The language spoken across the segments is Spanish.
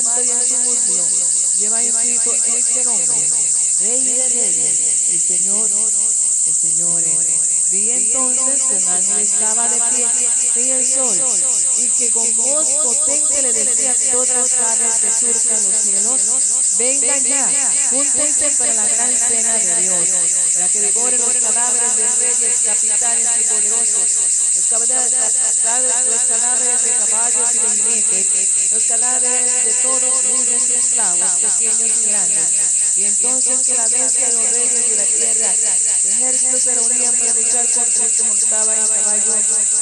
manto y en su muslo lleva inscrito este nombre: Rey de Reyes y Señor de Señores. Vi entonces que un ángel estaba de pie en el sol, y que con voz potente le decía a todas las aves que surcan los cielos: vengan ya, júntense para la gran cena de Dios, para que devoren los cadáveres de reyes, capitanes y poderosos, los cadáveres de caballos y de jinetes, los cadáveres de todos, libres y esclavos, pequeños y grandes. Y entonces que la bestia y los reyes de la tierra, los ejércitos, se reunían para luchar contra el que montaba en el caballo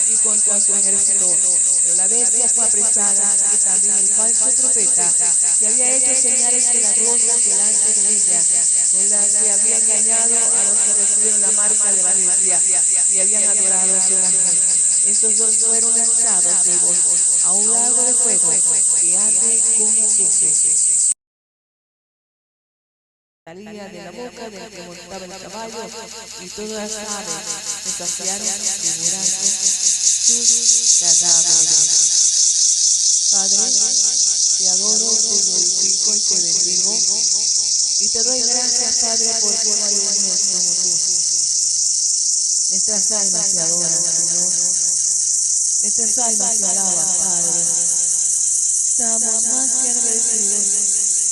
y contra su ejército. Pero la bestia fue apresada, y también el falso profeta, que había hecho señales milagrosas delante de ella, con las que había engañado a los que recibieron la marca de la bestia y habían adorado a su imagen. Estos dos fueron lanzados vivos a un lago de fuego que arde con azufre. Salía de la boca del que montaba el caballo, y todas las aves se saciaron devorando sus cadáveres. Padre, te adoro, te glorifico y te bendigo, y te doy gracias, Padre, porque no hay un Dios como tú. Nuestras almas te adoran, Señor. Nuestras almas te alaban, Padre. Estamos más que agradecidos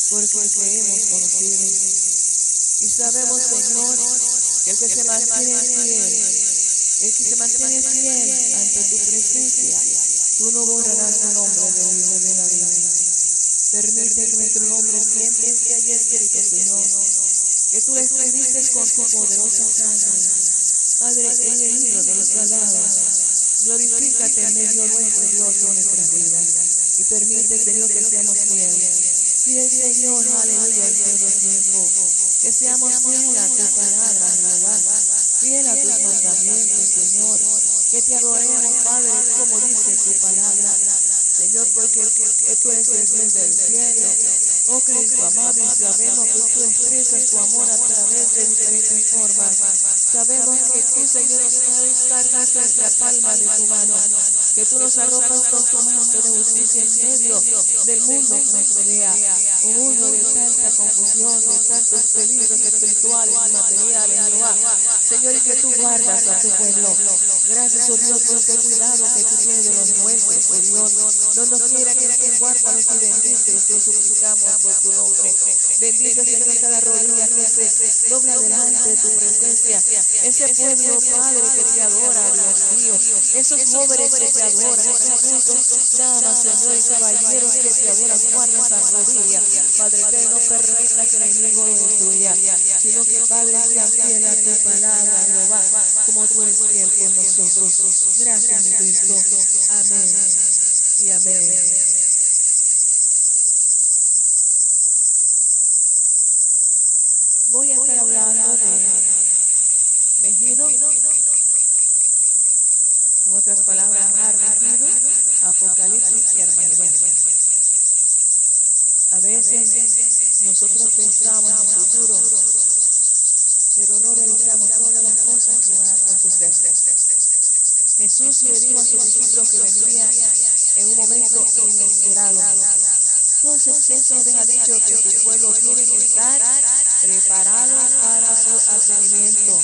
porque te hemos conocido. Y sabemos, Señor, que el que se mantiene fiel ante tu presencia, tú no borrarás tu nombre del libro de la vida. Permite que nuestro nombre siempre esté allí escrito, Señor, que tú lo escribiste con tu poderosa sangre, Padre, en el libro de los salvados. Glorifícate en medio nuestro, Dios, en nuestras vidas, y permite, Señor, que seamos fieles. Fiel, Señor, aleluya, en todo tiempo. Que seamos fieles a tu palabra, Jehová, fiel a tus mandamientos, Señor. Que te adoremos, Padre, como dice tu palabra, Señor, porque tú eres el Dios del cielo. Oh Cristo amado, y sabemos que tú expresas tu amor a través de diferentes formas. Sabemos que tú, Señor, nos cargas en la palma de tu mano, que tú nos arropas con tu manto de justicia en medio del mundo que nos rodea, un mundo de tanta confusión, de tantos peligros espirituales y materiales, Jehová. Señor, y que tú guardas a tu pueblo. Gracias, oh Dios, por este cuidado que tú tienes de los nuestros, oh Dios. No nos quiera que estén, guárdalos y bendícelos, te lo suplicamos por tu nombre. Bendice, Señor, cada rodilla que se dobla delante de tu presencia. Ese pueblo, Padre, que te adora, Dios mío. Esos jóvenes que te adoran, esos adultos, damas, Señor, y caballeros que te adoran, guarda esa rodilla. Padre, que no permita que el enemigo lo destruya, sino que, Padre, sea fiel a tu palabra, Jehová, como tú eres fiel con nosotros. Gracias, mi Cristo. Amén y amén. Voy a estar hablando de Megido, en otras palabras, Armegido, Apocalipsis y Armagedón. A veces nosotros pensamos en el futuro, pero no realizamos todas las cosas que van a acontecer. Jesús le dijo a sus discípulos que vendría en un momento inesperado. Entonces eso nos deja dicho que su pueblo tiene que estar preparado para su advenimiento.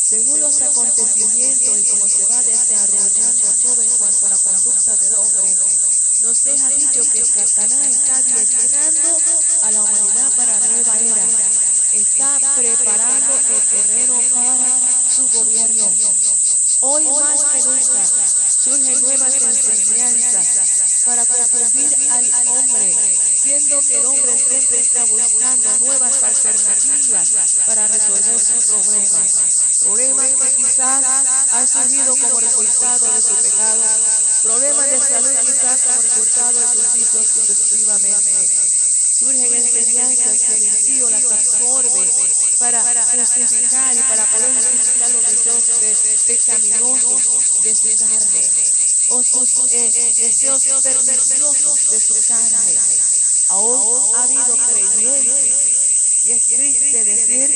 Según los acontecimientos y cómo se va desarrollando todo en cuanto a la conducta del hombre, nos deja dicho que Satanás está adiestrando a la humanidad para la nueva era. Está preparando el terreno para su gobierno. Hoy más que nunca surgen nuevas enseñanzas para confundir al hombre, siendo que el hombre siempre está buscando nuevas alternativas para resolver sus problemas. Problemas que quizás han surgido como resultado de su pecado, problemas de salud quizás como resultado de sus vicios sucesivamente. Surgen enseñanzas que el impío las absorbe para justificar y para poder justificar los deseos pecaminosos de su carne o sus deseos perniciosos de su carne. Aún ha habido creyentes, y es triste decir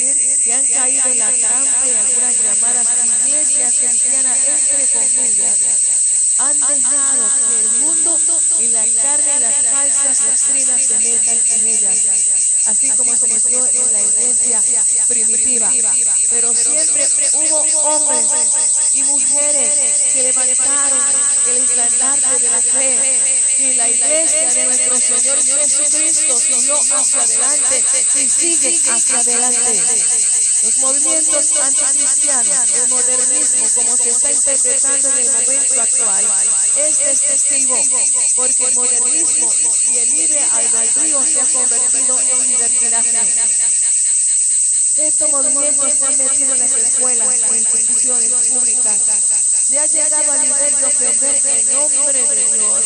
que han caído en la trampa y algunas llamadas iglesias cristianas, entre comillas, han dejado que el mundo y la carne y las falsas doctrinas se metan en ellas, así como se metió en la iglesia primitiva. Pero siempre hubo hombres y mujeres que levantaron el estandarte de la fe, y la iglesia de nuestro Señor Jesucristo siguió hacia adelante y sigue hacia adelante. Los movimientos anticristianos, el modernismo, como se está interpretando en el momento actual, es destructivo, porque el modernismo y el libre albedrío se han convertido en libertinaje. Estos movimientos se han metido en las escuelas e instituciones públicas. Se ha llegado al nivel de ofender el nombre de Dios,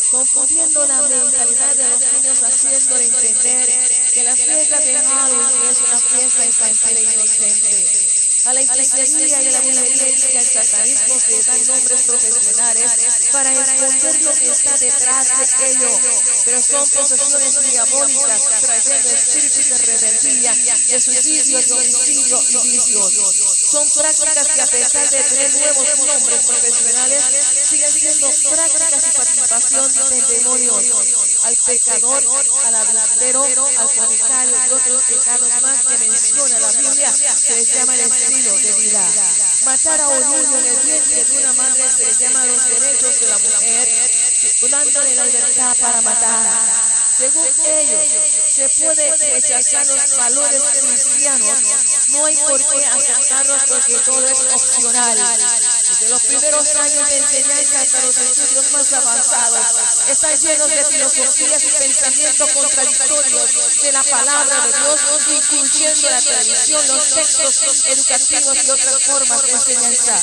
confundiendo la mentalidad de los niños, haciéndole entender que la fiesta de Halloween es una fiesta infantil e inocente. A la hipocresía y a la brujería y al satanismo se dan nombres profesionales para esconder lo que está detrás de ello, pero son posesiones diabólicas, trayendo espíritus de rebeldía, de suicidio, de homicidio y vicios. Son prácticas que, a pesar de tener nuevos nombres profesionales, siguen siendo prácticas y participación del demonio. Al pecador, al adultero, al fornicario y otros pecados más que menciona la Biblia, se les llama el estilo de vida. Matar a un niño en el vientre de una madre se le llama los derechos de la mujer, dándole la libertad para matar. Según ellos, se puede rechazar los valores cristianos, no hay por qué aceptarlos porque todo es opcional. Desde los primeros años de enseñanza hasta los estudios más avanzados, están llenos de filosofías y pensamientos contradictorios de la palabra de Dios, incluyendo la televisión, los textos educativos y otras formas de enseñanza.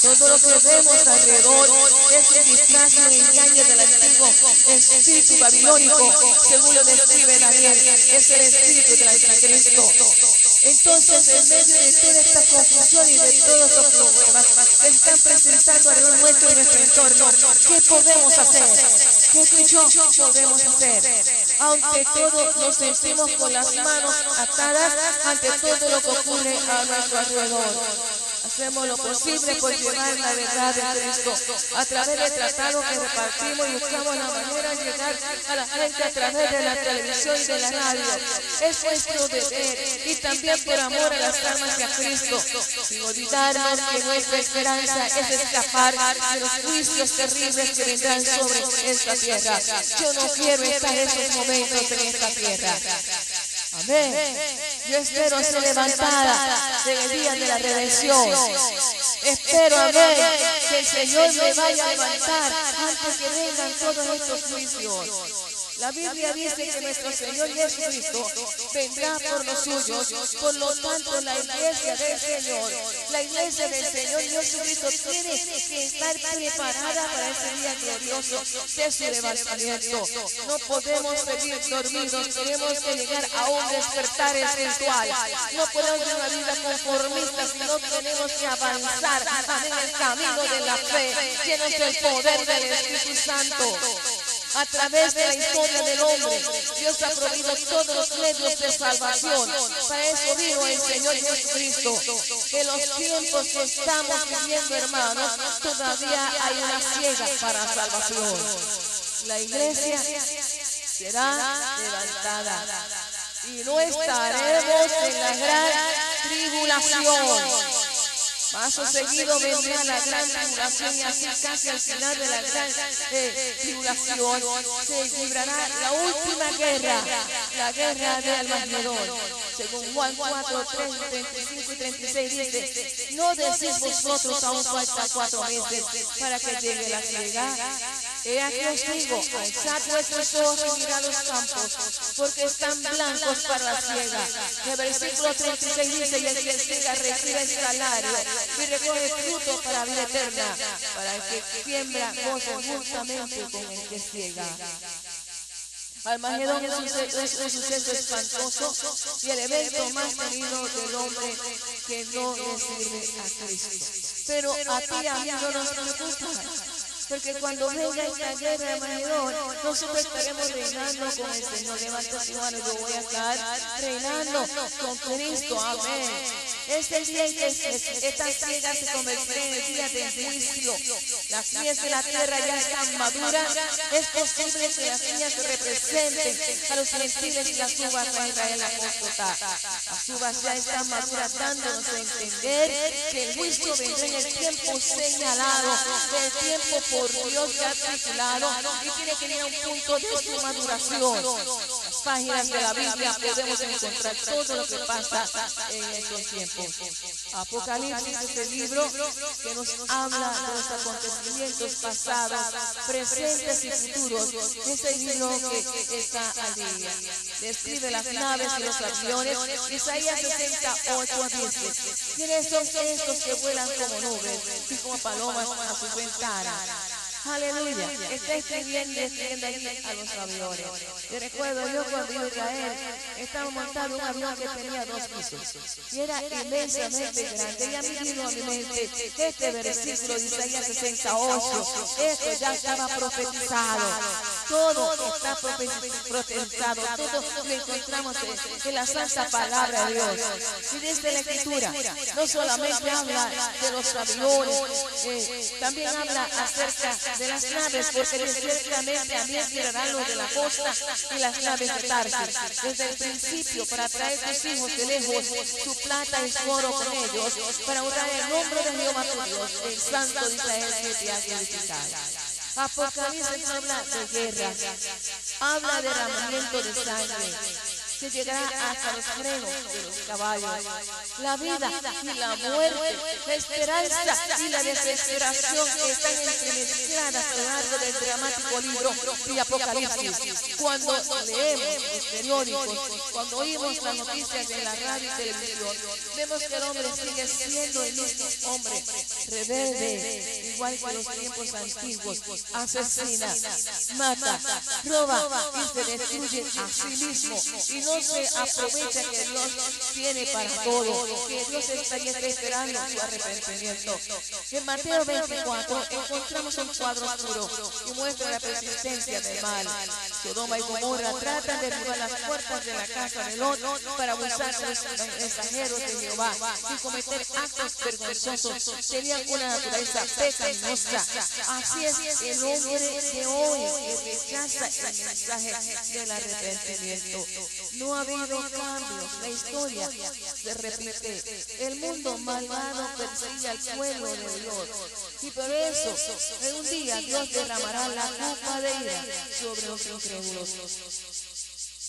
Todo lo que vemos alrededor es un disfraz y un engaño del antiguo espíritu babilónico, según lo describe Daniel, es el espíritu del anticristo. Entonces, en medio de toda esta confusión y de todos estos problemas que están presentando alrededor nuestro y nuestro entorno, ¿qué podemos hacer? ¿Qué tú y yo podemos hacer? Ante todo, nos sentimos con las manos atadas ante todo lo que ocurre a nuestro alrededor. Hacemos lo posible por llevar la verdad de Cristo a través de tratados que repartimos y buscamos la manera de llegar a la gente a través de la televisión y de la radio. Es nuestro deber y también por amor a las almas de a Cristo, sin olvidarnos que nuestra esperanza es escapar de los juicios terribles que vendrán sobre esta tierra. Yo no quiero estar en esos momentos en esta tierra. Amén. Yo espero ser levantada en el día de la redención. Espero, amén, que el Señor me vaya a levantar antes que vengan todos estos juicios. La Biblia dice que nuestro Señor Jesucristo vendrá por los suyos, por lo tanto la iglesia del Señor Jesucristo tiene que estar preparada para ese día glorioso de su levantamiento. No podemos seguir dormidos, tenemos que llegar a un despertar espiritual. No podemos vivir una vida conformista, sino tenemos que avanzar en el camino de la fe, llenos del poder del Espíritu Santo. A través de la historia del hombre, Dios ha proveído todos los medios de salvación. Para eso vino el Señor Jesucristo. En los tiempos que estamos viviendo, hermanos, todavía hay una ciega para salvación. La iglesia será levantada y no estaremos en la gran tribulación. Paso seguido vendrá la gran tribulación y así casi al final de la gran tribulación se librará la última guerra, la guerra de Armagedón. Según Juan 4, 3, 35 y 36 dice, no decís vosotros aún faltan 4 meses para que llegue la ciega. He aquí os digo, alzad vuestros ojos y mirad los campos, porque están blancos para la siega. El versículo 36 dice, y el que siega recibe el salario y recoge fruto para vida eterna, para el que siembra goce justamente con el que ciega. Armagedón es un suceso espantoso y el evento más temido del hombre que no le sirve a Cristo. Pero a ti y a mí no nos preocupa. Porque cuando venga esta guerra de Armagedón, nosotros estaremos reinando con el Señor. Levanta su mano, yo voy a estar reinando con Cristo. Amén. Es el día en que estas ciegas se convertirán en el día del juicio. Las viñas de la tierra ya están maduras. Es posible que las viñas representen a los gentiles y las uvas a Israel apóstata. Las uvas ya están maduras, dándonos a entender que el juicio vendrá en el tiempo señalado, del tiempo por Dios ya articulado, y tiene que ir a un punto de su maduración. Las páginas de la Biblia podemos encontrar todo lo que pasa en estos tiempos. Apocalipsis es el libro que nos habla de los acontecimientos pasados, presentes y futuros. Es el libro que está allí. Describe las naves y los aviones. Isaías 68 dice: ¿quiénes son estos que vuelan como nubes y como palomas a sus ventanas? Aleluya, está escribiendo allí a los aviones. Yo recuerdo, yo cuando iba a Israel, estaba montando un avión que tenía 2 pisos y era inmensamente grande. Y a mí vino a mi mente este versículo de Isaías 68. Esto ya estaba profetizado. Todo está profetizado. Todo lo encontramos en la santa palabra de Dios. Y desde la Escritura, no solamente habla de los aviones, también habla acerca de las naves, porque ciertamente también tirarán los de la costa y las naves de Tarsis. Desde el principio, para traer tus hijos de lejos, su plata y su oro con ellos, para honrar el nombre de Jehová tu Dios, el Santo de Israel que te ha glorificado. Apocalipsis habla de guerra, habla de derramamiento de sangre, que llegará hasta los frenos de los caballos. La vida y la muerte, la esperanza y la desesperación están entremezcladas a lo largo del dramático libro de Apocalipsis. Cuando leemos los periódicos, cuando oímos las noticias en la radio y televisión, vemos que el hombre sigue siendo el mismo hombre, rebelde, igual que los tiempos antiguos, asesina, mata, roba y se destruye a sí mismo. Y no se aprovecha que Dios tiene para todo, que Dios está esperando su arrepentimiento. En Mateo 24 encontramos un cuadro oscuro que muestra la persistencia del mal. Sodoma y Gomorra tratan de derribar las puertas de la casa de Lot para abusar de los mensajeros de Jehová y cometer actos vergonzosos. Tenían una naturaleza pecaminosa. Así es el hombre de hoy que rechaza el mensaje del arrepentimiento. No ha habido cambios, la historia se repite. El mundo malvado persigue al pueblo de Dios. Y por eso, en un día Dios derramará la copa de ira sobre los incrédulos.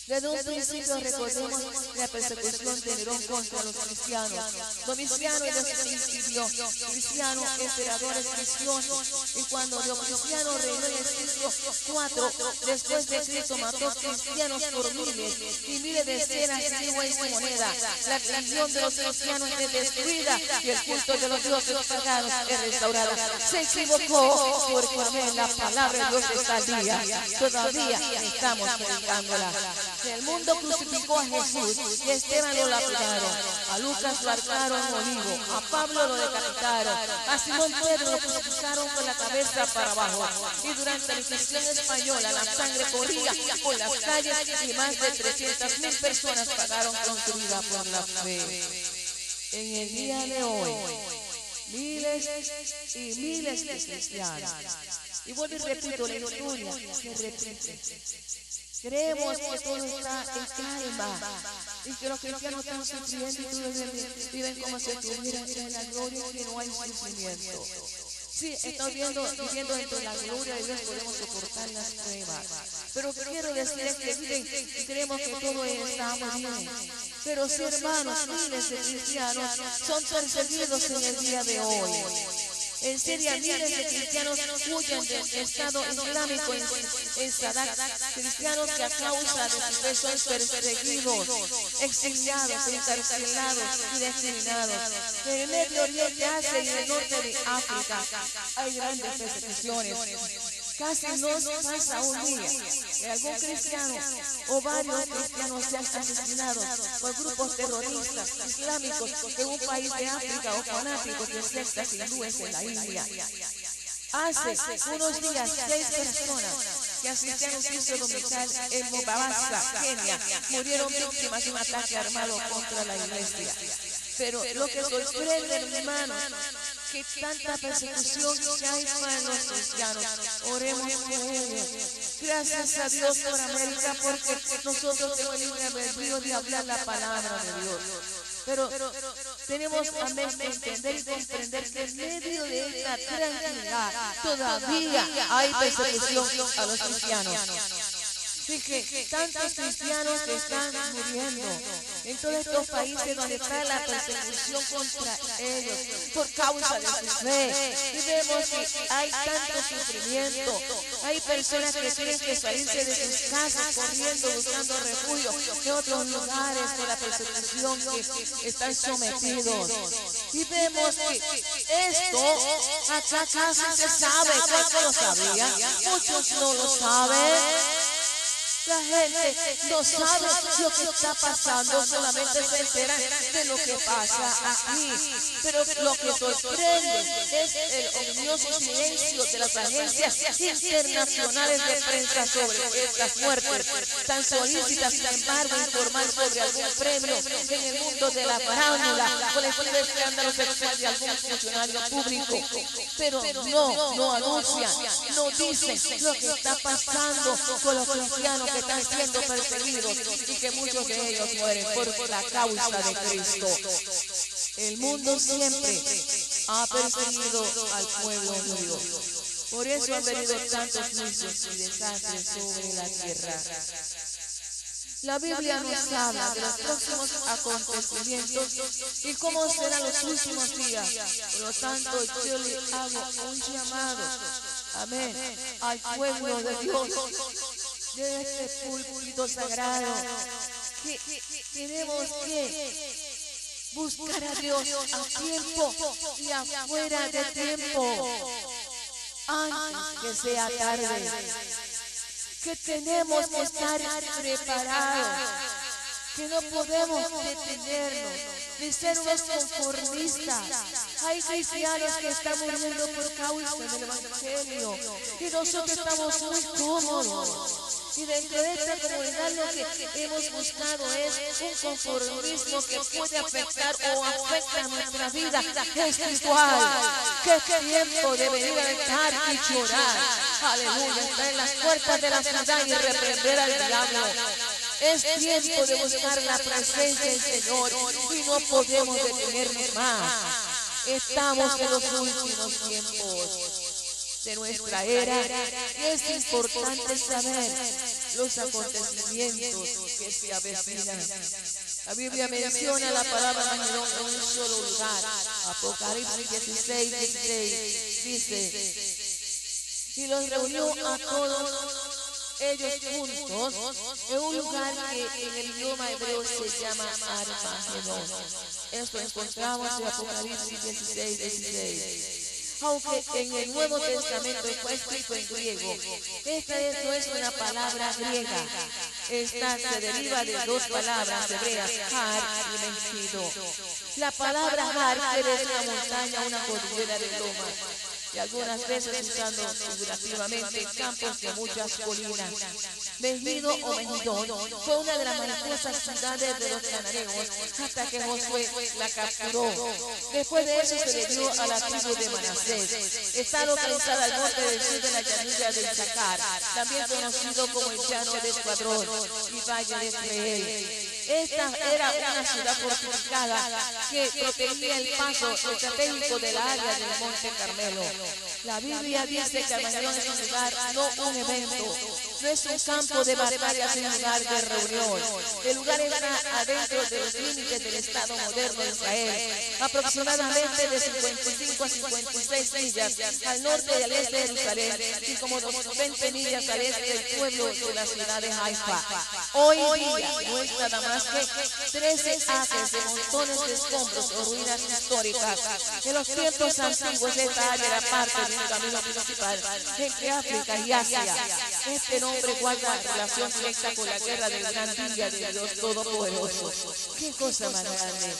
Desde un principio recordemos la persecución de Nerón contra los cristianos. Domiciano impidió, Cristiano, emperadores cristianos. Y cuando Diocleciano reinó en el siglo IV, después de Cristo, mató cristianos por miles y miles de escenas antigua en su moneda. La religión de los cristianos es destruida y el culto de los dioses paganos es restaurado. Se equivocó porque la palabra de Dios está al día. Todavía estamos predicándola. El mundo crucificó a Jesús y a Esteban lo lapidaron, a Lucas lo arcaron en olivo, a Pablo lo decapitaron, a Simón Pedro lo crucificaron con la cabeza para abajo. Y durante la Inquisición española la sangre corría por las calles y más de 300,000 personas pagaron con su vida por la fe. En el día de hoy, miles y miles de cristianos, y vuelvo y repito, la historia se repite. Creemos que todo está en calma y que los cristianos están sufriendo y todos viven como si estuvieran en la gloria y que no hay sufrimiento. Sí, estamos viviendo dentro de la gloria de Dios, podemos soportar las pruebas. Pero quiero decir es que viven y creemos que todo está muy bien. Pero sí, hermanos, miles de cristianos son perseguidos en el día de hoy. En Siria, miles de cristianos huyen del Estado Islámico en Sadat, cristianos que a causa de su fe son perseguidos, exiliados, encarcelados y discriminados. En el Medio Oriente, Asia y en el norte de África hay grandes persecuciones. Casi no pasa un día que algún cristiano o varios cristianos sean asesinados por grupos terroristas islámicos en un país de África o fanáticos de sectas hindúes en la India. Hace unos días, 6 personas que asistían a un curso dominical en Mombasa, Kenia, murieron víctimas de un ataque armado contra la iglesia. Pero lo que sorprende, hermanos, que tanta persecución que hay para los cristianos. Oremos por ellos. Gracias a Dios por América, porque nosotros tenemos libre albedrío de hablar la palabra de Dios. Pero tenemos que entender y comprender que en medio de esta tranquilidad todavía hay persecución a los cristianos. Y que tantos cristianos que están muriendo en todos estos países donde está la persecución contra ellos por causa de su fe. Y vemos que hay tanto sufrimiento. Hay personas que tienen que salirse de sus casas corriendo, buscando refugio en otros lugares por la persecución que están sometidos. Y vemos que esto acá casi se sabe. ¿Cuántos lo sabían? Muchos no lo saben. La gente no sabe lo que está pasando, solamente se enteran de lo que pasa aquí. Pero lo que sorprende es el ominoso silencio de las agencias internacionales de prensa sobre estas muertes tan solícitas. Sin embargo, informar sobre algún premio en el mundo de la farándula o el escándalo sexual de algún funcionario público. Pero no anuncian, no dicen lo que está pasando con los cristianos que están siendo perseguidos y que muchos de ellos mueren por la causa de Cristo. El mundo siempre ha perseguido al pueblo de Dios. Por eso han venido tantos juicios y desastres sobre la tierra. La Biblia nos habla de los próximos acontecimientos y cómo serán los últimos días. Por lo tanto, yo le hago un llamado, amén, al pueblo de Dios, de este púlpito sagrado, que tenemos que buscar a Dios a tiempo y afuera de tiempo, antes que sea tarde, que tenemos que estar preparados, que no podemos detenernos de ser unos conformistas. Hay cristianos que están muriendo por causa del Evangelio y nosotros estamos muy cómodos. Y dentro de esta comunidad lo que hemos buscado es un conformismo que puede afectar o afecta nuestra vida espiritual. ¡Qué tiempo de venir a altar y llorar! Aleluya, está en las puertas de la ciudad y reprender al diablo. Es tiempo de buscar la presencia del Señor y no podemos detenernos más. Estamos en los últimos tiempos de nuestra era y es importante saber los acontecimientos que se avecinan. La Biblia menciona la palabra Magedón en un solo lugar. Apocalipsis 16:16 dice: y los reunió a todos ellos juntos en un lugar que en el idioma hebreo se llama Armagedón. Esto encontramos en Apocalipsis 16:16. Aunque en el Nuevo Testamento fue escrito en griego, esta no es una palabra griega. Esta se deriva de dos palabras hebreas, Har y Megiddo. La palabra Har quiere decir una montaña, una cordillera de lomas, y algunas veces usando figurativamente campos de muchas colinas. Megiddo o Megidón fue una de las majestuosas ciudades de los cananeos hasta que Josué la capturó. Después de eso se le dio a la tribu de Manasés. Está localizada al norte del sur de la llanura de Isaacar, también conocido como el llano de Escuadrón y valle de Israel. Esta era una ciudad fortificada que protegía el paso estratégico de la área del Monte Carmelo. La Biblia dice que Armagedón es un lugar, no un evento. No es un campo de batalla, es un lugar de reunión. El lugar está adentro de los límites del Estado moderno de Israel, aproximadamente de 55 a 56 millas al norte y al este de Jerusalén y como 20 millas al este del pueblo de la ciudad de Haifa. Hoy día no es nada más que 13 acres de montones de escombros o ruinas históricas. En los tiempos antiguos esta área era parte de un camino principal entre África y Asia. Este nombre guarda relación directa con la guerra del gran día de Dios Todopoderoso. ¡Qué cosa más grande!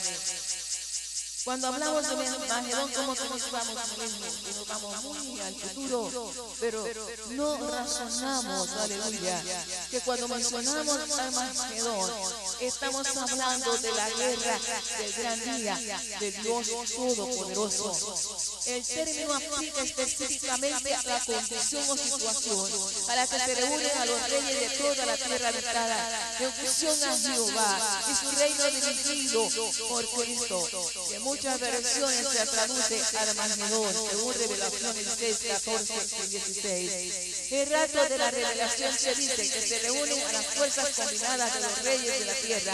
Cuando hablamos de Armagedón, como que nos vamos lejos, que nos vamos muy al futuro, pero no razonamos, aleluya, que cuando mencionamos Armagedón, estamos hablando de la guerra del gran día de Dios Todopoderoso. El término aplica específicamente a la condición o situación a la que se reúnen a los reyes de toda la tierra habitada, en función a Jehová y su reino dirigido por Cristo. En muchas versiones se traduce Armagedón, según Revelaciones 16, 14 y 16. El rato de la revelación se dice que se reúnen a las fuerzas combinadas de los reyes de la tierra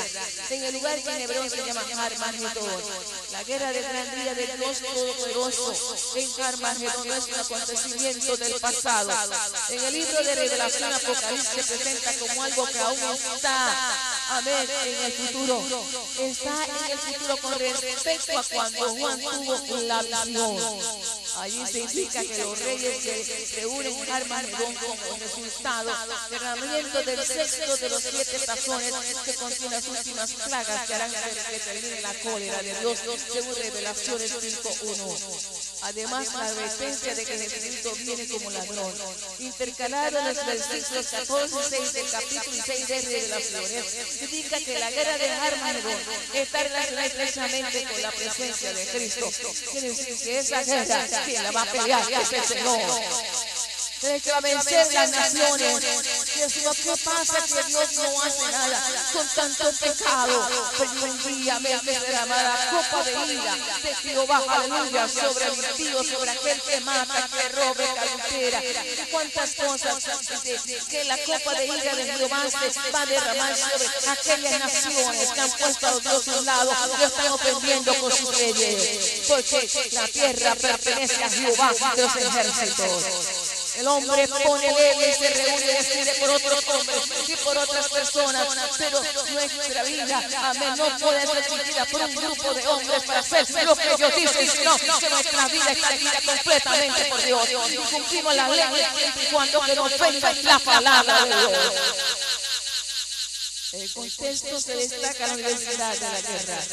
en el lugar que en hebreo se llama Armagedón. La guerra del gran día de Dios Todopoderoso en Armagedón no es un acontecimiento del pasado. En el libro de Revelación, Apocalipsis se presenta como algo que aún está, amén, en el futuro. Está en el futuro con respecto a cuando Juan tuvo la visión. Allí se indica que los reyes se reúnen en Armagedón como resultado del derramamiento del sexto de los 7 tazones que contiene las últimas plagas que harán que termine la cólera de Dios, según Revelaciones 5:1. Además, la advertencia de que Jesucristo viene como ladrón, intercalado en los versículos 14 y 6 del capítulo 6 de Revelaciones, indica que la guerra de Armagedón está relacionada estrechamente con la presencia de Cristo. Quiere decir que esa guerra, quien la va a pelear es el Señor. El que va a vencer las naciones. Y decimos, ¿qué pasa? Que Dios no hace nada con tanto pecado. Pero un día me derramará la copa de ira de Jehová, aleluya, sobre el impío, sobre aquel que mata, que robe, que adultera. Cuántas cosas que la copa de ira de Jehová se va a derramar sobre aquellas naciones que han puesto a Dios a un lado y lo están ofendiendo con sus leyes. Porque la tierra pertenece a Jehová de los ejércitos. El hombre pone ley y se reúne y decide por otros hombres y por otras personas, pero nuestra vida, amén, no puede ser dirigida por un grupo de hombres para hacer lo que ellos dicen, sino que nuestra vida está dirigida completamente por Dios. Y cumplimos la ley siempre y cuando que no ofenda la palabra de Dios. El contexto se destaca la universidad de la guerra,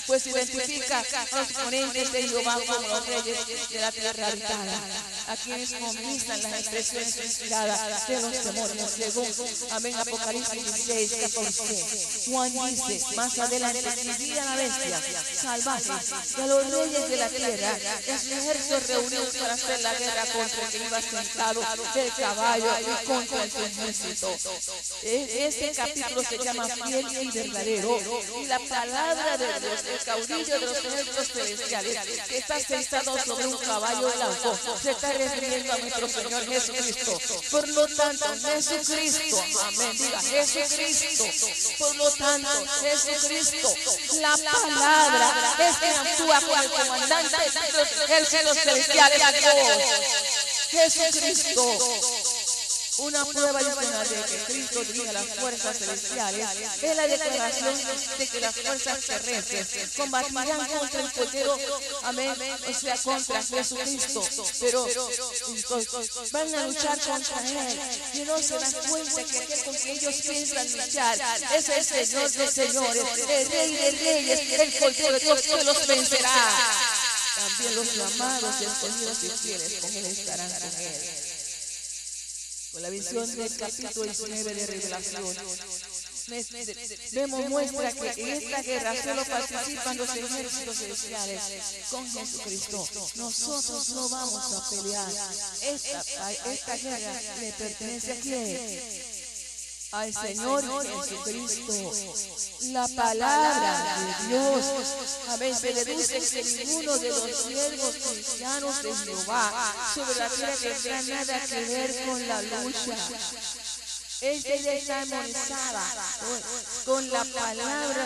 pues identifica a los ponentes de Jehová como los reyes de la tierra habitada, a quienes comienzan las expresiones inspiradas de los demonios, según, amén, Apocalipsis 16, 14. Juan dice más adelante, y vi a la bestia salvaje y a los reyes de la tierra, los ejércitos reunidos para hacer la guerra contra el que iba sentado del caballo y contra el ejército. Este capítulo se llama Fiel y Verdadero, y la palabra de Dios, el caudillo de los ejércitos celestiales, que está sentado sobre un caballo blanco, se está refiriendo a nuestro Señor Jesucristo. Por lo tanto, Jesucristo, amén, diga Jesucristo. Por lo tanto, Jesucristo, la palabra es que actúa como el comandante de los ejércitos celestiales a Dios. Jesucristo. Una prueba adicional de que Cristo dirige a las fuerzas celestiales es la declaración de que las fuerzas terrestres combatirán contra el Cordero, amén, o sea, contra Jesucristo, pero van a luchar contra Él y no se dan cuenta que aquel con que ellos piensan luchar es el Señor de señores, el Rey de reyes, el Cordero de Dios que los vencerá. También los llamados, escogidos y fieles con Él estarán con Él. Con la visión del capítulo 19 de Revelación, vemos muestra que en esta guerra solo participan los ejércitos celestiales con Jesucristo. Nosotros no vamos a pelear. Esta guerra le pertenece a quién? Al Señor Jesucristo. La palabra de Dios a veces deduce que ninguno de los siervos cristianos de Jehová sobre la tierra tendrá nada que ver con la lucha. Esta idea está armonizada con las palabras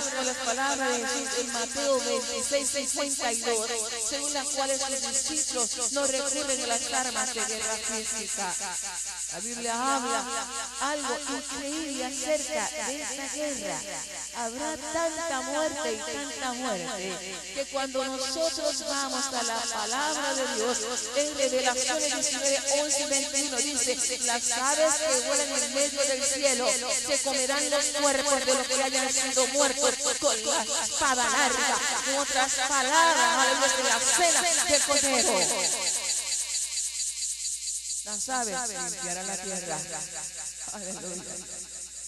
de Jesús en Mateo 26, 52, según las cuales los discípulos no recurren a las armas de guerra física. La Biblia habla algo increíble acerca de esta guerra. Habrá tanta muerte y tanta muerte que cuando nosotros vamos a la palabra de Dios, en Revelaciones 19, 11 y 21 dice: las aves que vuelan en medio del cielo se comerán los cuerpos de los que hayan sido muertos con la espada larga. En otras palabras, aleluya, en la cena del Cordero. Las aves limpiarán la tierra. Aleluya.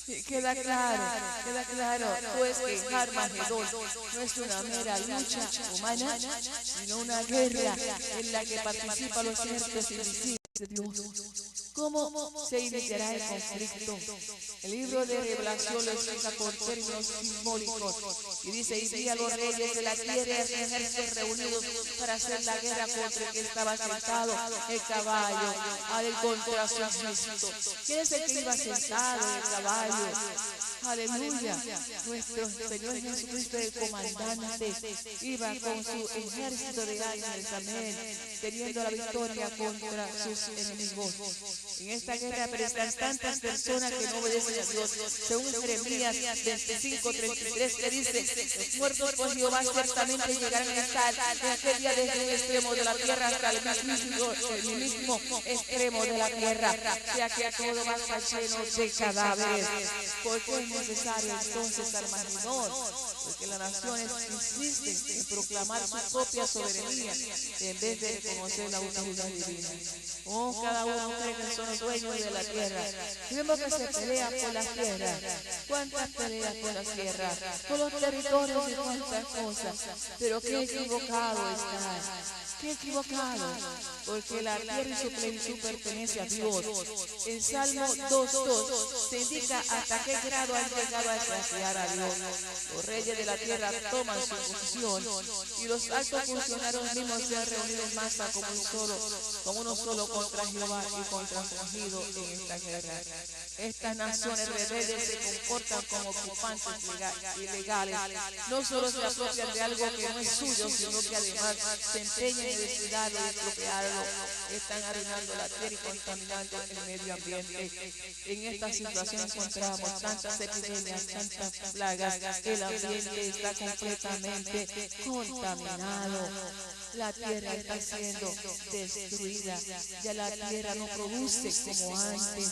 Y queda claro, pues que Armagedón no es una mera lucha humana, sino una guerra en la que participan los ejércitos invisibles de Dios. ¿Cómo se iniciará el conflicto? El libro de Revelación lo explica con términos simbólicos y dice: y vi a los reyes de la tierra y a sus ejércitos reunidos para hacer la guerra contra el que estaba sentado el caballo, contra su ejército. ¿Quién es el que iba sentado en el caballo? Aleluya. Nuestro Señor Jesucristo, el comandante, iba con su ejército de ángeles, amén, teniendo la victoria contra sus enemigos. En esta guerra prestan tantas personas que no obedecen a Dios. Según Jeremías 25:33, que dice: los muertos por Jehová ciertamente llegarán a estar en aquel día desde un extremo de la tierra hasta el mismo extremo de la tierra, ya que todo va a estar lleno de cadáveres. ¿Por qué es necesario entonces Armagedón? Porque las naciones insisten en proclamar su propia soberanía en vez de reconocer la autoridad divina. Oh, cada uno cree que son los dueños de la tierra. Y vemos que se pelea por las tierras. ¿Cuántas peleas por las tierras? Por los territorios y cuántas cosas. Pero qué equivocado está. Qué equivocado, porque la tierra y su plenitud pertenece a Dios. En Salmo 2:2 se indica hasta qué grado han llegado a desafiar a Dios. Los reyes de la tierra toman su posición y los altos funcionarios mismos se han reunido en masa como uno solo contra Jehová y contra su ungido en esta guerra. Estas naciones rebeldes se comportan como ocupantes ilegales. No solo se apropian de algo que no es suyo, sino que además se empeñan en descuidarlo y estropearlo. Están arruinando la tierra y contaminando el medio ambiente. En esta situación encontramos tantas epidemias, tantas plagas. El ambiente está completamente contaminado. La tierra está siendo destruida. Ya la tierra no produce como antes.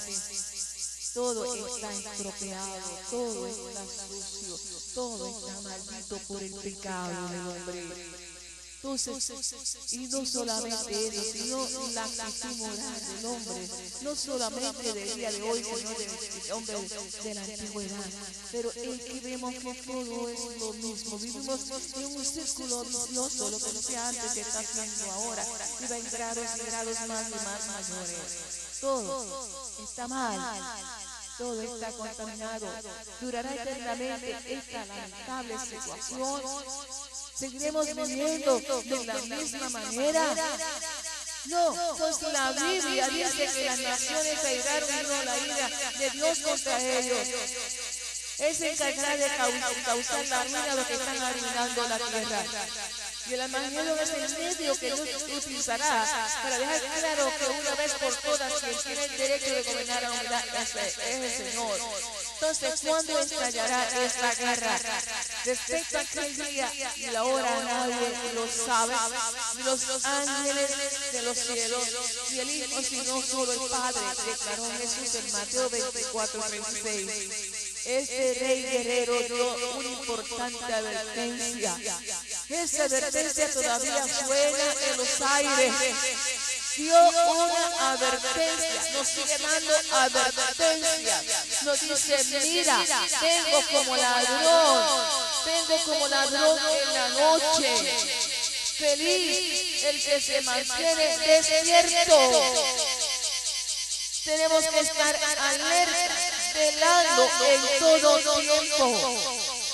Todo está estropeado, todo está sucio, todo está maldito por el pecado del hombre. Entonces, y no solamente eso, sino la actitud moral del hombre, no solamente del día de hoy, sino del hombre de la antigüedad. Pero es que vemos que todo es lo mismo, vivimos en un círculo vicioso, lo que decía antes se está haciendo ahora, y va en grados y grados más y más mayores. Todo está mal. Todo está contaminado. ¿Durará eternamente esta lamentable situación? ¿Seguiremos viviendo de la misma manera? No, pues la Biblia dice que las naciones se airaron y no la ira de Dios contra ellos. Él se encargará de causar la ruina a los que están arruinando la tierra. Y el Armagedón es el medio que Dios utilizará para dejar claro que una vez por todas quien tiene el derecho de gobernar a la humanidad es el Señor. Entonces, ¿cuándo estallará esta guerra? Respecto a aquel día y la hora nadie lo sabe, ni los ángeles de los cielos, ni el Hijo, sino solo el Padre, declaró Jesús en Mateo 24:36. Este rey guerrero dio una importante advertencia. Esa advertencia todavía suena en los aires. Dio una advertencia, nos sigue dando advertencia. Nos dice: mira, vengo como ladrón en la noche. Feliz el que se mantiene despierto. Tenemos que estar alerta, velando en todo tiempo.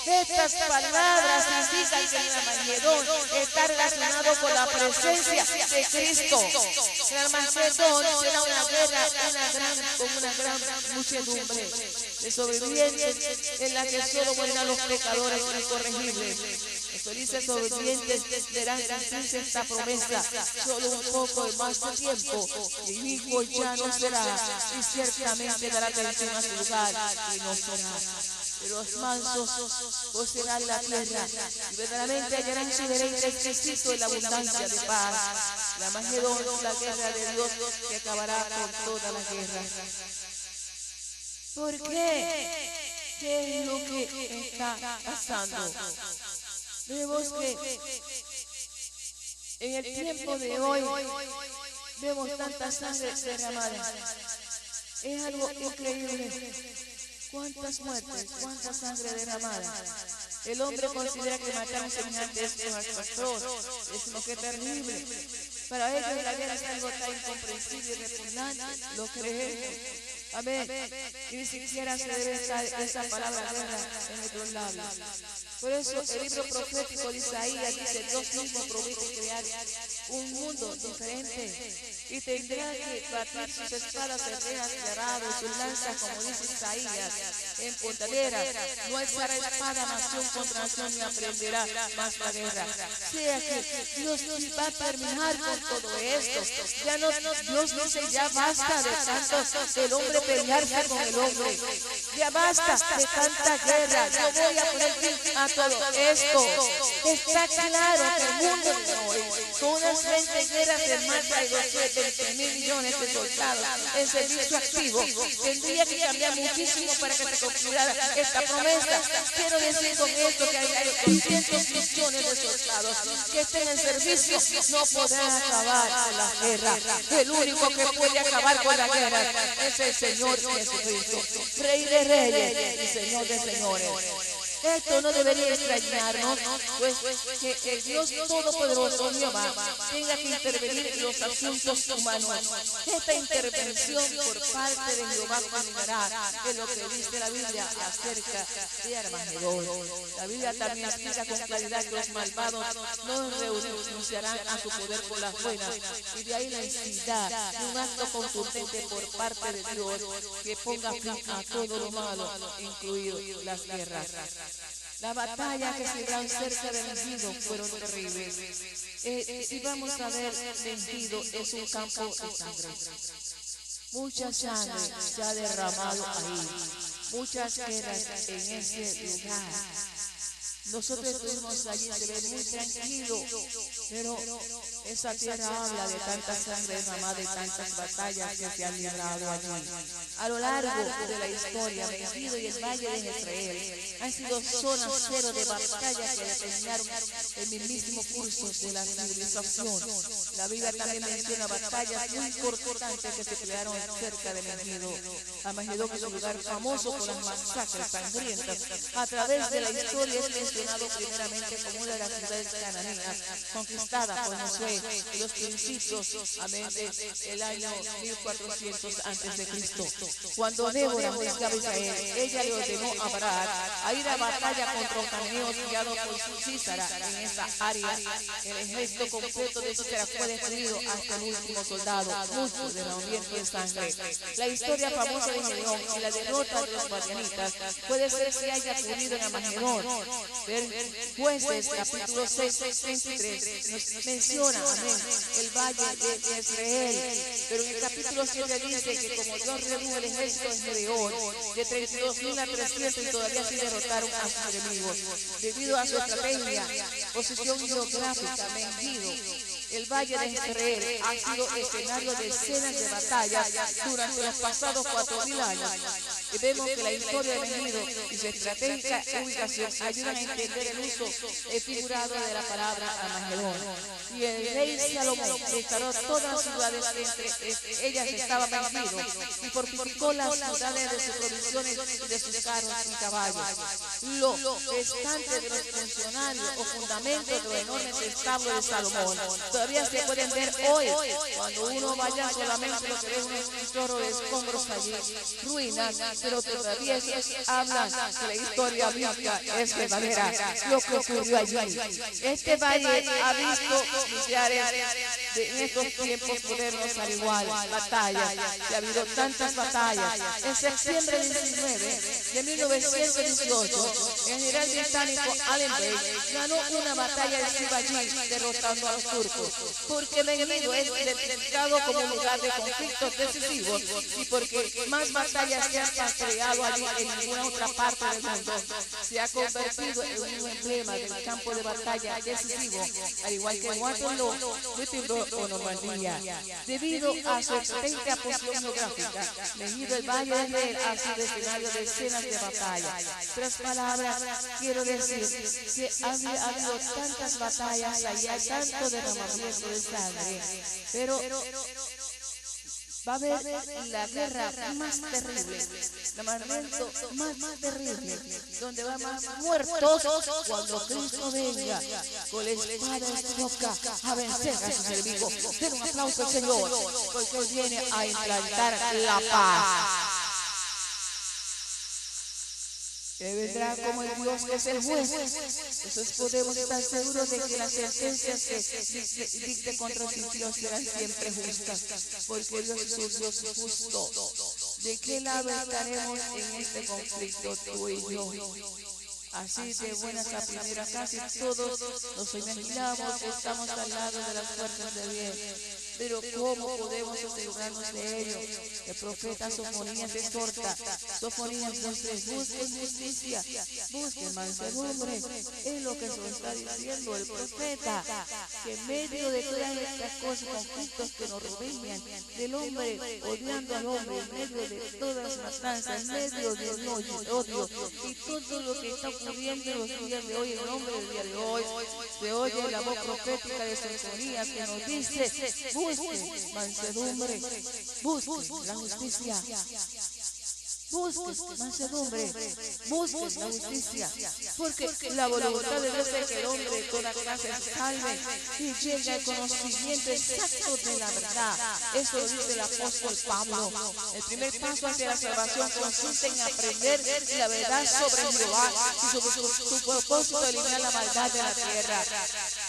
Estas palabras indican que el Armagedón está relacionado con la presencia de Cristo. El Armagedón será una guerra con una gran muchedumbre de sobrevivientes en la que solo morirán los pecadores incorregibles. Los felices obedientes verán cumplirse esta promesa. Solo un poco más de tiempo y mi hijo ya no será, y ciertamente dará atención a su lugar y no será. Pero los mansos poseerán la tierra y verdaderamente hallarán su deleite exquisito en la abundancia de paz. La Magedón, la guerra de Dios que acabará con toda la guerra. ¿Por qué? ¿Qué es lo que está pasando? Vemos que en el tiempo de hoy vemos tanta sangre derramada. Es algo increíble. ¿Cuántas muertes? ¿Cuánta sangre derramada? El hombre considera que matar a un semejante es un pastor. Es lo que es terrible. Para ellos la guerra es algo tan incomprensible y repugnante. Lo creemos. Amén. Y ni siquiera se debe esa palabra guerra en nuestros labios. Por eso el libro profético de Isaías dice: Dios mismo promete crear un mundo diferente y tendrá que batir sus espadas herreras de arado y sus lanzas, como dice Isaías, en puntaderas. No alzará espada nación contra nación ni aprenderá más la guerra. Sea que Dios va a terminar con todo esto. Ya no, Dios dice: ya basta de tanto del hombre pelearse con el hombre. Ya basta de tanta guerra. Yo voy a poner fin a todo esto. Está claro que el mundo de hoy, con unas 20 guerras en marcha y 20 mil millones de soldados en servicio activo, tendría que cambiar muchísimo para que se cumpliera esta promesa. Quiero decir con esto que hay 200 millones de soldados que estén en servicio, no podrán acabar con la guerra. El único que puede acabar con la guerra es el Señor Jesucristo, Rey de Reyes y Señor de Señores. Esto no debería extrañarnos, pues que el Dios Todopoderoso, Jehová, tenga que intervenir en los asuntos humanos. Esta intervención por parte de Jehová culminará en lo que dice la Biblia acerca de Armagedón. La Biblia también explica con claridad que los malvados no renunciarán a su poder por las buenas, y de ahí la necesidad de un acto contundente por parte de Dios que ponga fin a todo lo malo, incluidas las guerras. Las batallas que se libraron cerca del ungido fueron terribles. Si vamos a ver, el ungido es un campo de sangre. Mucha sangre se ha derramado ahí. Muchas guerras en ese lugar. Nosotros estuvimos allí, se ve muy tranquilo, pero esa tierra habla de tanta sangre derramada, de tantas batallas que se han librado allí. A lo largo de la historia, Megiddo y el Valle de Jezreel han sido zonas cero de batallas que determinaron el mismísimo curso de la civilización. La Biblia también menciona batallas muy importantes que se pelearon cerca de Megiddo. A Megiddo, que es un lugar famoso por las masacres sangrientas. A través de la historia es mencionado primeramente como una de las ciudades cananeas conquistada por Josué en los principios del año 1400 a.C. Cuando Débora juzgaba a Israel, ella le ordenó a Barak a ir a batalla contra los cananeos guiados por Sísara. En esa área, el ejército completo de Sísara fue destruido hasta el último soldado, mucho derramamiento de sangre. La historia famosa de Gedeón y la derrota de los madianitas puede ser que haya ocurrido en Armagedón. Jueces, capítulo 6, 23, nos menciona, el valle de Jezreel. Pero en el capítulo 7 dice que como Dios redujo el ejército de Gedeón de 32,000 a 300 y todavía se derrotaron a sus enemigos. Debido a su estrategia, posición geográfica, Megiddo, el valle de Jezreel ha sido escenario de decenas de batallas durante los pasados 4,000 años. Y vemos que la historia de Megiddo y su estratégica ubicación ayudan a entender el uso figurado de la palabra Armagedón. Y el rey Salomón restauró todas las ciudades, entre ellas estaba Megiddo, y fortificó las ciudades de sus provisiones y de sus carros y caballos. Lo restante de los funcionarios o fundamentos de los enormes establos de Salomón todavía se pueden ver hoy. Cuando uno vaya solamente lo que ve un chorro de escombros allí, ruinas, pero todavía hablan que la historia bíblica es verdadera, lo que ocurrió allí. Este valle ha visto millares en estos tiempos modernos al igual, batallas, y ha habido tantas batallas. En septiembre 19 de 1918, el general británico Allen Bates ganó una batalla decisiva allí, derrotando a los turcos, porque el enemigo es identificado como un lugar de conflictos decisivos y porque más batallas se han pastreado allí en ninguna otra parte del mundo. Se ha convertido en un emblema del campo de batalla decisivo, al igual que Waterloo, Wittenberg o Normandía. Debido a su extensa posición geográfica, elegido el Valle de Riel ha sido escenario de escenas de batalla. Tras palabras, quiero decir que ha habido tantas batallas allá, tanto derramamiento de sangre, pero va a haber la guerra más terrible, el armamento más terrible, donde va más muertos cuando Cristo venga con la espada en su boca a vencer a sus enemigos. Den un aplauso al Señor, porque Él viene a implantar la paz. Él vendrá como el Dios que es el juez. Entonces podemos estar seguros de que las sentencias que dicte contra los impíos serán siempre justas, porque Dios es un Dios justo. ¿De qué lado estaremos en este conflicto tú y yo? Así de buenas a primeras, casi todos nos imaginamos que estamos al lado de las fuerzas de bien. Pero ¿cómo podemos asegurarnos de ello? El profeta Sofonías exhorta, Sofonías 2:3, busquen justicia, busquen mansedumbre. Es lo que se está diciendo el profeta, que en medio de todas estas cosas, conflictos que nos rodean, del hombre odiando al hombre, en medio de todas las matanzas, en medio del odio y todo lo que está ocurriendo en los días de hoy, en el nombre del día de hoy, se oye la voz profética de Sofonías que nos dice: busquen mansedumbre, busquen la justicia, busquen mansedumbre, busquen la justicia, porque la voluntad de Dios es que el hombre de toda clase se salve y llegue al conocimiento exacto de la verdad. Eso lo dice el apóstol Pablo. El primer paso hacia la salvación consiste en aprender la verdad sobre Jehová y sobre su propósito de eliminar la maldad de la tierra.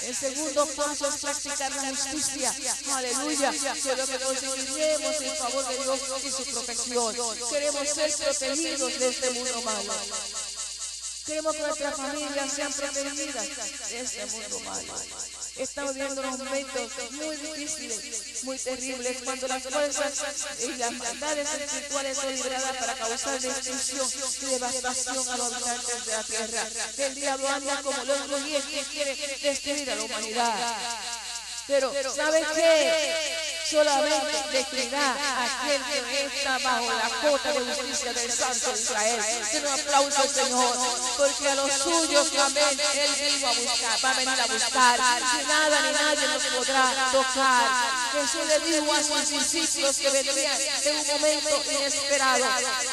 El segundo paso es practicar la justicia. Aleluya. Que lo que conseguiremos en favor de Dios y su protección. Queremos ser protegidos de este mundo malo. Queremos que nuestras familias sean protegidas de este mundo malo. Estamos viviendo unos momentos muy difíciles, muy terribles, cuando las fuerzas y las maldades espirituales son liberadas para causar destrucción y devastación a los habitantes de la tierra. El diablo anda como loco y quiere destruir a la humanidad. Pero, ¿saben qué? Solamente destruirá a aquel que está bajo la cota de justicia del Santo de Israel. Den un aplauso al Señor, porque a los suyos, amén, Él vino a buscar, va a venir a buscar, y nada ni nadie nos podrá tocar. Jesús le dijo a sus discípulos que vendrían en un momento inesperado.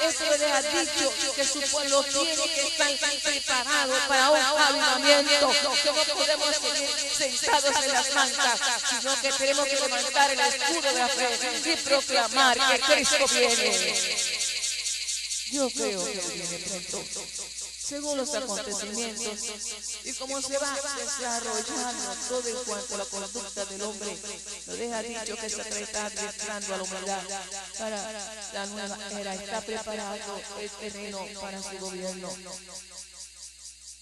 Esto le deja dicho que su pueblo tiene que estar preparado para un avivamiento, que no podemos seguir sentados en las bancas, sino que tenemos que levantar el escudo de la fe y proclamar que Cristo viene. Yo creo que viene pronto, según los acontecimientos y cómo se va desarrollando todo en cuanto a la conducta del hombre. Lo deja dicho que se está adiestrando a la humanidad para la nueva era, está preparando el terreno para su gobierno.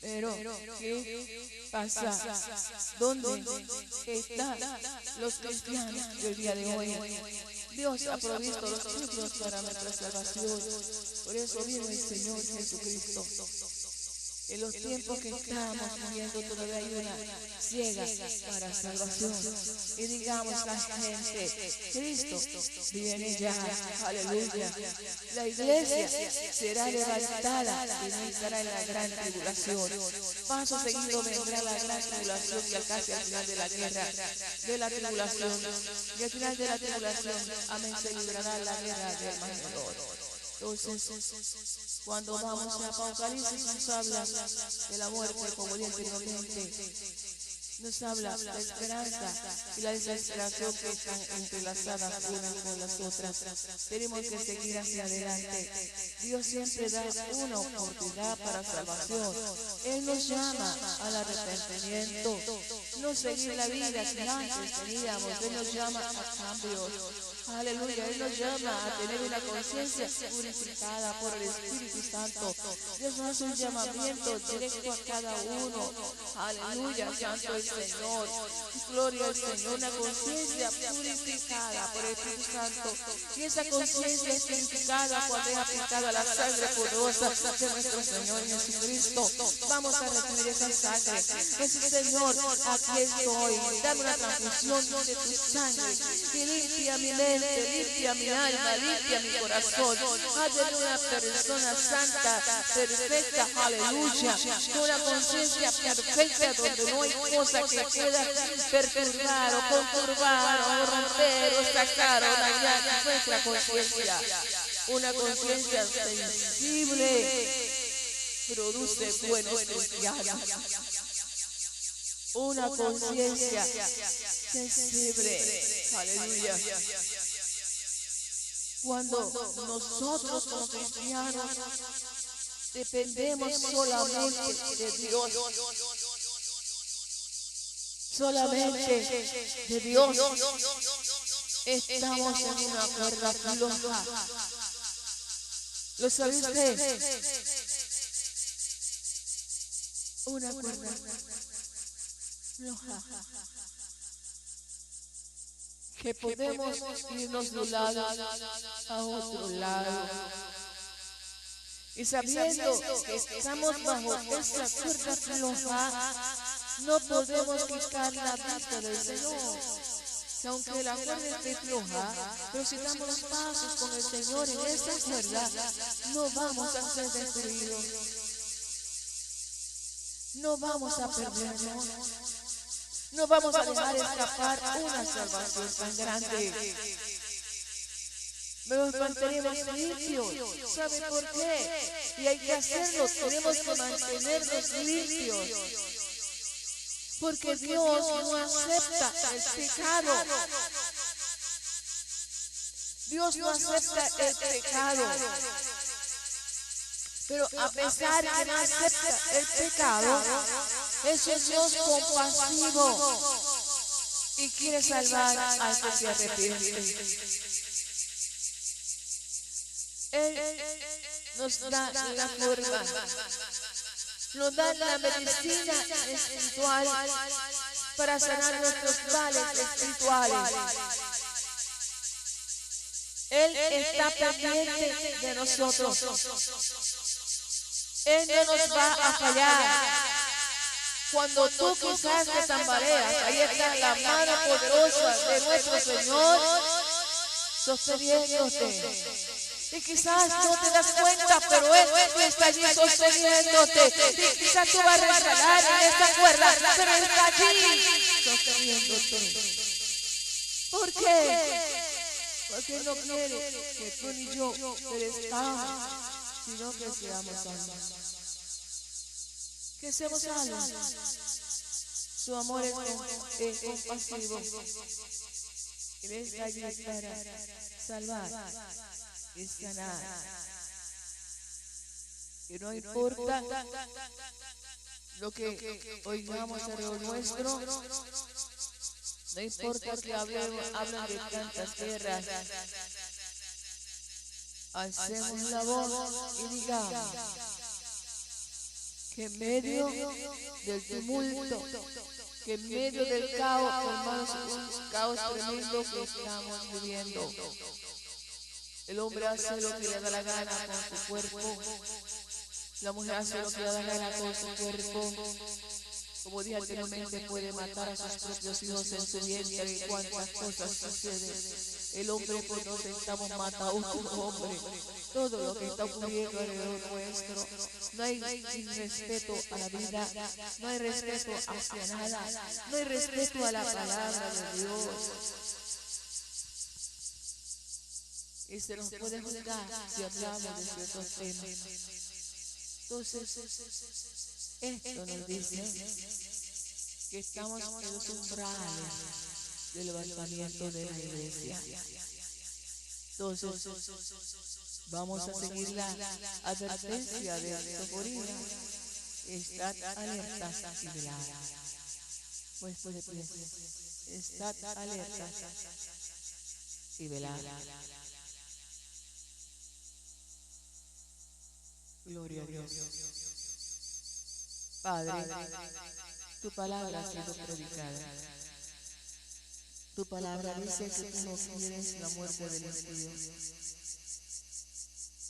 Pero, ¿qué pasa? ¿Dónde están los cristianos del día de hoy? Dios ha provisto los frutos para nuestra salvación. Por eso vino el Señor Jesucristo. En los tiempos que estamos viviendo todavía hay una ciega para salvación. Y digamos a la gente, Cristo viene ya, aleluya. La iglesia será levantada y no estará en la gran tribulación. Paso seguido vendrá la gran tribulación que alcance al final de la guerra, de la tribulación. Y al final de la tribulación, amén, se librará la guerra del Magdaleno. Entonces, cuando vamos a Apocalipsis nos habla de la muerte, como dije anteriormente. nos habla la esperanza y la desesperación que están entrelazadas unas con las otras. Tenemos que seguir hacia adelante. Dios siempre da una oportunidad para salvación. Él nos llama al arrepentimiento, no seguir la vida que antes teníamos. Él nos llama a cambios. Aleluya, Él nos llama a tener una conciencia purificada por el Espíritu Santo. Dios nos hace un llamamiento directo a cada uno. Aleluya, santo el Señor. Gloria al Señor, una conciencia purificada por el Espíritu Santo. Y esa conciencia es purificada cuando es aplicada la sangre poderosa de nuestro Señor Jesucristo. Vamos a recibir esa sangre. Ese Señor, aquí estoy. Dame una transfusión de tu sangre y limpia mi mente, limpia mi alma, limpia mi corazón. Hazme una persona santa, perfecta, aleluya. Una conciencia perfecta donde no hay cosa que pueda perturbar o conturbar o romper o sacar o dañar nuestra conciencia. Una conciencia sensible produce buenos cristianos. Una conciencia sensible, aleluya. Cuando nosotros como cristianos dependemos solamente de Dios, solamente de Dios, estamos en una cuerda floja. ¿Lo sabe usted? Una cuerda floja. Que podemos irnos de un lado a otro lado. Y sabiendo que estamos bajo esa cuerda floja, no podemos quitar la vista del Señor. Que aunque la cuerda esté floja, pero si damos los pasos con el Señor en esa cuerda, no vamos a ser destruidos. No vamos a perdernos. No vamos a dejar escapar una salvación tan grande. Nos mantenemos limpios. ¿Sabe por qué? Y hay que hacerlo. Tenemos que mantenernos limpios. Porque Dios no acepta el pecado. Dios no acepta el pecado. Pero a pesar de que no acepta el pecado, es un Dios compasivo y quiere salvar al que se arrepiente. Él nos da la forma, nos da la medicina espiritual para sanar nuestros males espirituales. Él está pendiente de nosotros. Él no nos va a fallar. Cuando tú quizás te tambaleas, ahí está la mano poderosa de nuestro Señor sosteniéndote. Y quizás no te das cuenta, pero Él está allí sosteniéndote. Y quizás tú vas a resbalar en esta cuerda, pero Él está allí sosteniéndote. ¿Por qué? Porque Él no quiere que tú ni yo perezcamos, sino que seamos salvos. Que seamos salvos. Su amor es compasivo. Él está allí para salvar y sanar. Y no importa lo que oigamos alrededor nuestro, no importa que hablen de tantas guerras, alcemos la voz y digamos que en medio del tumulto, que en medio del caos, hermanos, un caos tremendo que estamos viviendo, el hombre hace lo que le da la gana con su cuerpo, la mujer hace lo que le da la gana con su cuerpo. Como dije anteriormente, puede matar a sus propios hijos en su vientre y cuántas cosas suceden. El hombre por no estamos mata a otro hombre. Todo lo que está ocurriendo alrededor nuestro. No hay respeto a la vida, no hay respeto hacia nada, no hay respeto a la palabra de Dios. Y se nos puede juzgar si hablamos de ciertos temas. Entonces, esto nos dice que estamos en los umbrales del levantamiento de la iglesia. Entonces, vamos a seguir la advertencia de Socorina. Estad alertas y velad. Pues de pie. Estad alertas y velad. Gloria a Dios. Padre, tu palabra ha sido predicada. Tu palabra dice que tú no quieres la muerte del impío,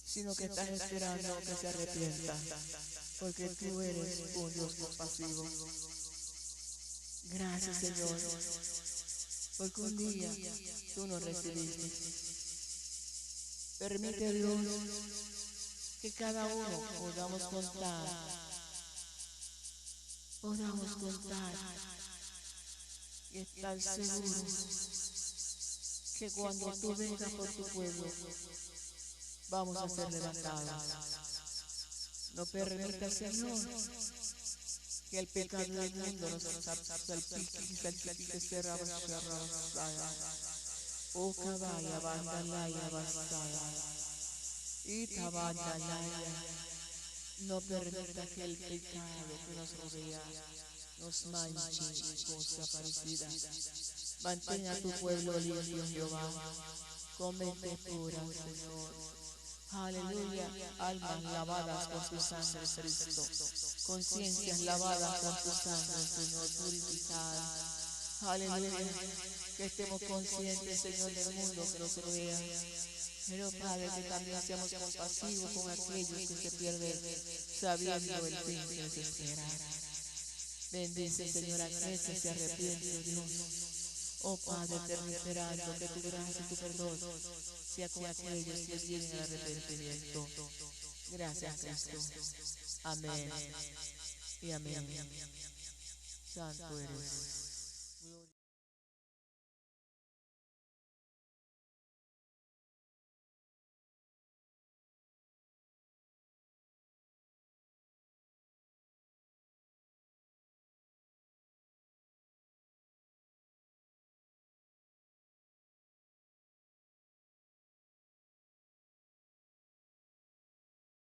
sino que estás esperando que se arrepienta, porque tú eres un Dios compasivo. Gracias, Señor, porque un día tú nos recibiste. Permite, Dios, que cada uno podamos contar y estar seguros que cuando tú vengas por tu pueblo, vamos a ser levantados. No permita, Señor, que el pecado del mundo nos salpique y salpique cerrada. Oh, caballa, bandalaya, bastada. Y tabandalaya. No permita que el pecado que nos rodea nos manche, cosa parecida. Mantenga a tu pueblo limpio, Jehová, con mente pura, Señor. Aleluya, almas lavadas con tu sangre, Cristo. Conciencias lavadas con tu sangre, Señor, purificadas. Aleluya, que estemos conscientes, Señor, del mundo que nos rodea. Pero, Padre, que también seamos compasivos con aquellos que se pierden, sabiendo el fin que les espera. Bendice, Señor, a aquel que se arrepiente, Dios. Oh Padre eterno, esperando que tu gracia y tu perdón sea con aquellos que vienen al arrepentimiento. Gracias, Cristo. Amén y amén. Santo eres.